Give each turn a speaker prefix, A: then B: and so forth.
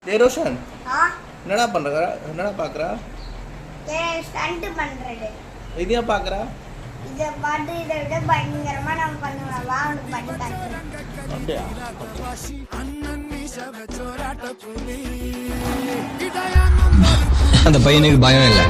A: டேய் ரோஷன், என்னடா பண்ற? என்னடா பாக்குற?
B: ஸ்டண்ட் பண்றது.
A: இது ஏன் பாக்குற?
B: இத பாட்டு இத விட பயங்கரமா நான் பண்ணுவேன். வா உனக்கு பாட்டு காட்டுறேன்.
A: அப்படியா?
C: அந்த பையனுக்கு பயம் இல்லை.